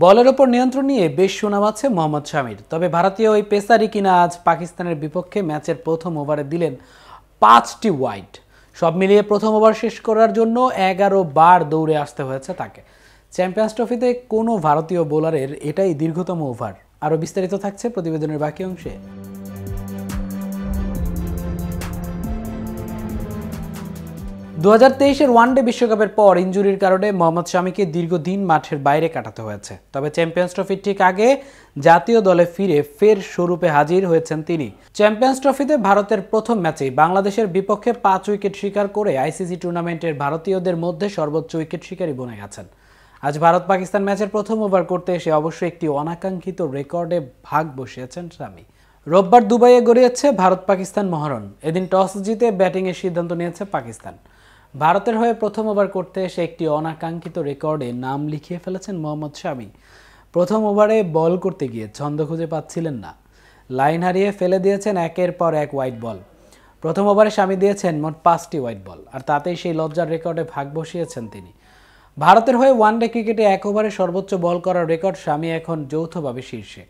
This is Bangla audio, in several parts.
বলের ওপর নিয়ন্ত্রণ নিয়ে বেশ সুনাম আছে মোহাম্মদ শামির। তবে ভারতীয় ওই পেসারই কিনা আজ পাকিস্তানের বিপক্ষে ম্যাচের প্রথম ওভারে দিলেন 5টি ওয়াইড। সব মিলিয়ে প্রথম ওভার শেষ করার জন্য 11 বার দৌড়ে আসতে হয়েছে তাকে। চ্যাম্পিয়ন্স ট্রফিতে কোনো ভারতীয় বোলারের এটাই দীর্ঘতম ওভার। আরও বিস্তারিত থাকছে প্রতিবেদনের বাকি অংশে। 2023-এর ওয়ানডে বিশ্বকাপের পর ইনজুরির কারণে মোহাম্মদ শামিকে দীর্ঘদিন মাঠের বাইরে কাটাতে হয়েছে। তবে চ্যাম্পিয়ন্স ট্রফির ঠিক আগে জাতীয় দলে ফিরে ফের স্বরূপে হাজির হয়েছেন তিনি। চ্যাম্পিয়ন্স ট্রফিতে ভারতের প্রথম ম্যাচেই বাংলাদেশের বিপক্ষে 5 উইকেট শিকার করে আইসিসি টুর্নামেন্টের ভারতীয়দের মধ্যে সর্বোচ্চ উইকেট শিকারী বনে গেছেন। আজ ভারত পাকিস্তান ম্যাচের প্রথম ওভার করতে এসে অবশ্যই একটি অনাকাঙ্ক্ষিত রেকর্ডে ভাগ বসিয়েছেন শামি। রোববার দুবাইয়ে গড়িয়েছে ভারত পাকিস্তান মহরণ। এদিন টস জিতে ব্যাটিংয়ের সিদ্ধান্ত নিয়েছে পাকিস্তান। ভারতের হয়ে প্রথম ওভার করতে এসে একটি অনাকাঙ্ক্ষিত রেকর্ডে নাম লিখিয়ে ফেলেছেন মোহাম্মদ শামি। প্রথম ওভারে বল করতে গিয়ে ছন্দ খুঁজে পাচ্ছিলেন না, লাইন হারিয়ে ফেলে দিয়েছেন একের পর এক হোয়াইট বল। প্রথম ওভারে শামি দিয়েছেন মোট 5টি হোয়াইট বল, আর তাতেই সেই লজ্জার রেকর্ডে ভাগ বসিয়েছেন তিনি। ভারতের হয়ে ওয়ানডে ক্রিকেটে এক ওভারে সর্বোচ্চ বল করার রেকর্ড শামি এখন যৌথভাবে শীর্ষে।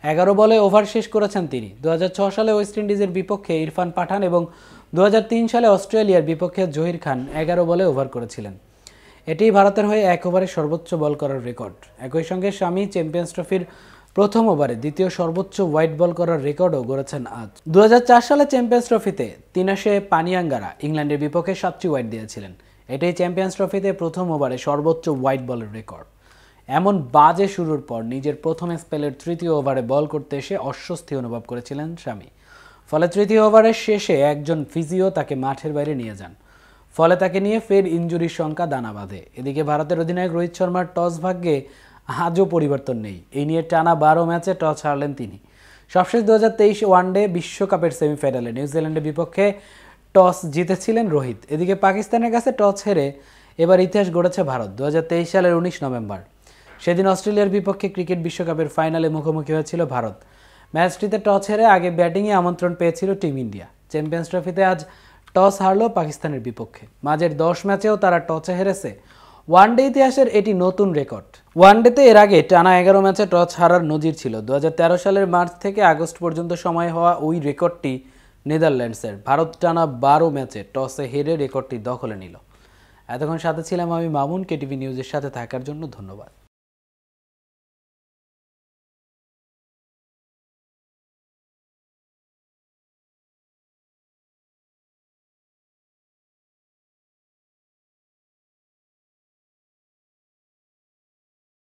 11 বলে ওভার শেষ করেছেন তিনি। 2006 সালে ওয়েস্ট ইন্ডিজের বিপক্ষে ইরফান পাঠান এবং 2003 সালে অস্ট্রেলিয়ার বিপক্ষে জহির খান 11 বলে ওভার করেছিলেন। এটিই ভারতের হয়ে এক ওভারে সর্বোচ্চ বল করার রেকর্ড। একই সঙ্গে শামি চ্যাম্পিয়ন্স ট্রফির প্রথম ওভারে দ্বিতীয় সর্বোচ্চ হোয়াইট বল করার রেকর্ডও গড়েছেন আজ। 2004 সালে চ্যাম্পিয়ন্স ট্রফিতে তিনাশে পানিয়াঙ্গারা ইংল্যান্ডের বিপক্ষে 7টি হোয়াইট দিয়েছিলেন। এটাই চ্যাম্পিয়ন্স ট্রফিতে প্রথম ওভারে সর্বোচ্চ হোয়াইট বলের রেকর্ড। এমন বাজে শুরুর পর নিজের প্রথম স্পেলের তৃতীয় ওভারে বল করতে এসে অস্বস্তি অনুভব করেছিলেন শামি। ফলে তৃতীয় ওভারের শেষে একজন ফিজিও তাকে মাঠের বাইরে নিয়ে যান। ফলে তাকে নিয়ে ফের ইনজুরির শঙ্কা দানা বাঁধে। এদিকে ভারতের অধিনায়ক রোহিত শর্মার টস ভাগ্যে আজও পরিবর্তন নেই। এই নিয়ে টানা 12 ম্যাচে টস হারলেন তিনি। সবশেষ 2023 ওয়ানডে বিশ্বকাপের সেমিফাইনালে নিউজিল্যান্ডের বিপক্ষে টস জিতেছিলেন রোহিত। এদিকে পাকিস্তানের কাছে টস হেরে এবার ইতিহাস গড়েছে ভারত। 2023 সালের 19 নভেম্বর সেদিন অস্ট্রেলিয়ার বিপক্ষে ক্রিকেট বিশ্বকাপের ফাইনালে মুখোমুখি হয়েছিল ভারত। ম্যাচটিতে টস হেরে আগে ব্যাটিংয়ে আমন্ত্রণ পেয়েছিল টিম ইন্ডিয়া। চ্যাম্পিয়ন্স ট্রফিতে আজ টস হারল পাকিস্তানের বিপক্ষে। মাঝের 10 ম্যাচেও তারা টসে হেরেছে। ওয়ানডে ইতিহাসের এটি নতুন রেকর্ড। ওয়ানডেতে এর আগে টানা 11 ম্যাচে টস হারার নজির ছিল। 2013 সালের মার্চ থেকে আগস্ট পর্যন্ত সময় হওয়া ওই রেকর্ডটি নেদারল্যান্ডসের। ভারত টানা 12 ম্যাচে টসে হেরে রেকর্ডটি দখলে নিল। এতক্ষণ সাথে ছিলাম আমি মামুন। কেটিভি নিউজের সাথে থাকার জন্য ধন্যবাদ।